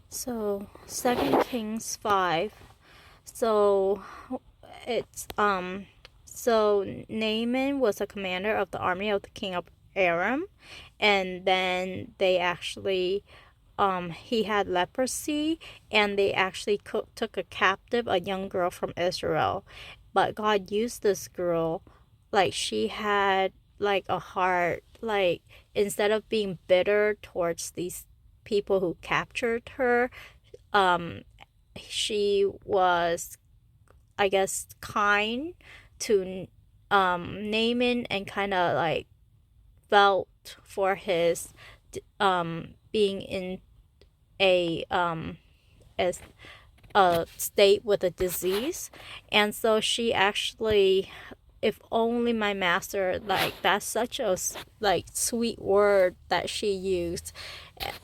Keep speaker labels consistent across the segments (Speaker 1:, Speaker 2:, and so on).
Speaker 1: So, Second Kings 5. So, it's so Naaman was a commander of the army of the king of Aram, and then they actually he had leprosy, and they actually took a captive a young girl from Israel. But God used this girl, like she had like a heart, like instead of being bitter towards these people who captured her, um she was, I guess, kind to Naaman, and kind of like felt for his being in a as a state with a disease. And so she actually, if only my master, like that's such a like sweet word that she used.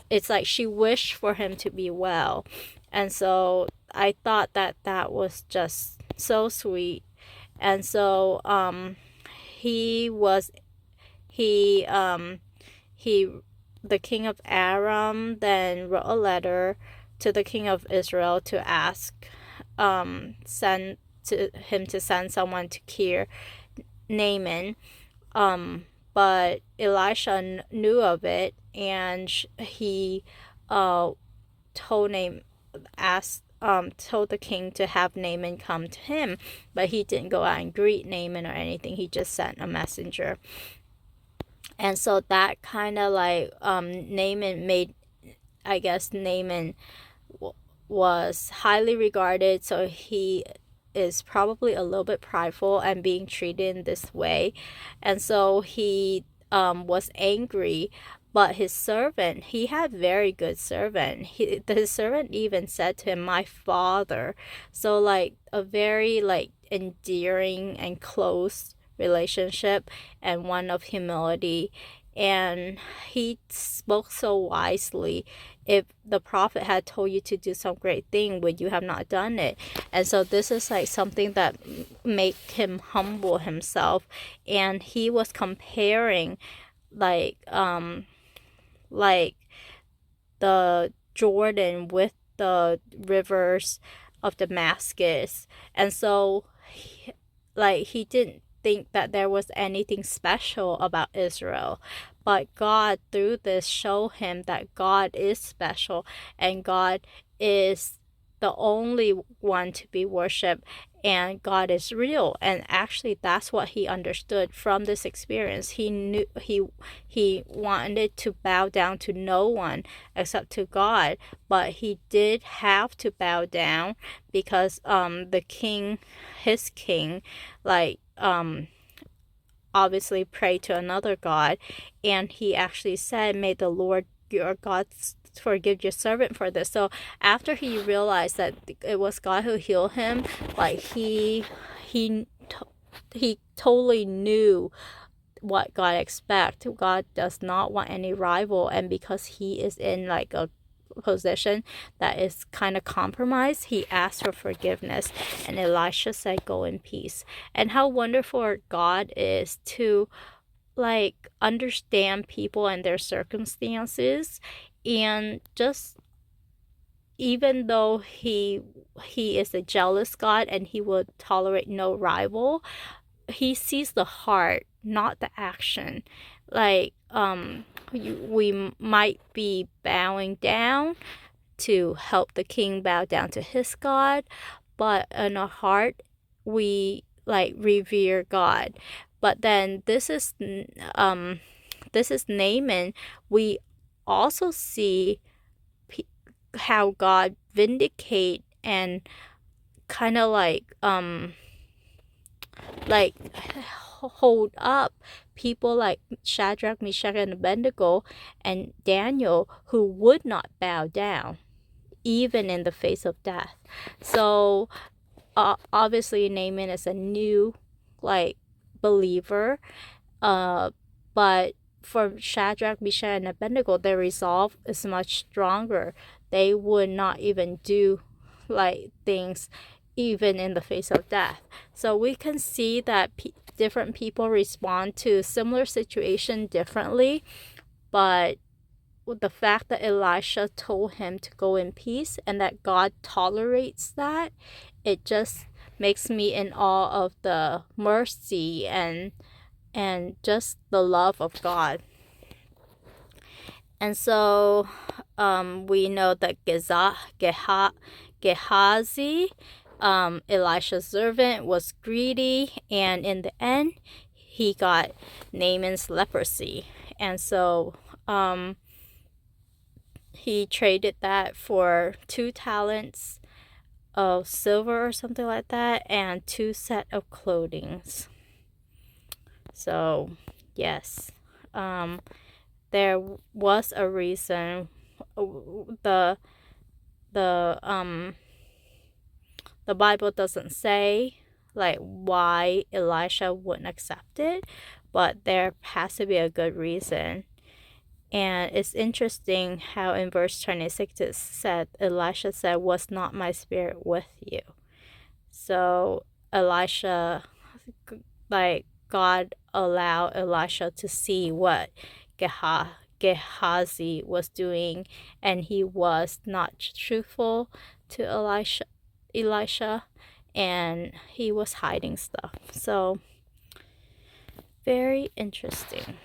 Speaker 1: It's like she wished for him to be well. And so I thought that that was just so sweet. And so he was he he the king of Aram then wrote a letter to the king of Israel to ask send to him to send someone to cure Naaman. But Elisha knew of it, and he uh told Naaman asked told the king to have Naaman come to him, but he didn't go out and greet Naaman or anything. He just sent a messenger. And so that kind of like Naaman made, I guess Naaman was highly regarded, so he is probably a little bit prideful and being treated in this way. And so he was angry. But his servant, he had very good servant. His servant even said to him, "My father." So like a very like endearing and close relationship, and one of humility. And he spoke so wisely. If the prophet had told you to do some great thing, would you have not done it? And so this is like something that make him humble himself. And he was comparing like like the Jordan with the rivers of Damascus. And so like he didn't think that there was anything special about Israel. But God, through this, showed him that God is special, and God is the only one to be worshipped, and God is real. And actually that's what he understood from this experience. He knew he wanted to bow down to no one except to God, but he did have to bow down because the king, his king, like obviously prayed to another god, and he actually said, "May the Lord your God forgive your servant for this." So after he realized that it was God who healed him, like he he totally knew what God expects. God does not want any rival, and because he is in like a position that is kind of compromised, he asked for forgiveness, and Elisha said, "Go in peace." And how wonderful God is to like understand people and their circumstances, and just even though he is a jealous God and he would tolerate no rival, he sees the heart, not the action. Like we might be bowing down to help the king bow down to his God, but in our heart we like revere God. But then this is Naaman. We also see how God vindicate and kind of like hold up people like Shadrach, Meshach, and Abednego, and Daniel, who would not bow down even in the face of death. So obviously Naaman is a new like believer, but for Shadrach, Meshach, and Abednego, their resolve is much stronger. They would not even do like things even in the face of death. So we can see that different people respond to similar situation differently, but the fact that Elisha told him to go in peace and that God tolerates that, it just makes me in awe of the mercy and just the love of God. And so we know that Gehazi, Elisha's servant, was greedy, and in the end, he got Naaman's leprosy. And so he traded that for 2 talents of silver or something like that, and 2 set of clothing. So, yes, there was a reason. The Bible doesn't say like why Elisha wouldn't accept it, but there has to be a good reason. And it's interesting how in verse 26 it said, Elisha said, "Was not my spirit with you?" So Elisha, like, God allowed Elisha to see what Gehazi was doing, and he was not truthful to Elisha, and he was hiding stuff. So very interesting.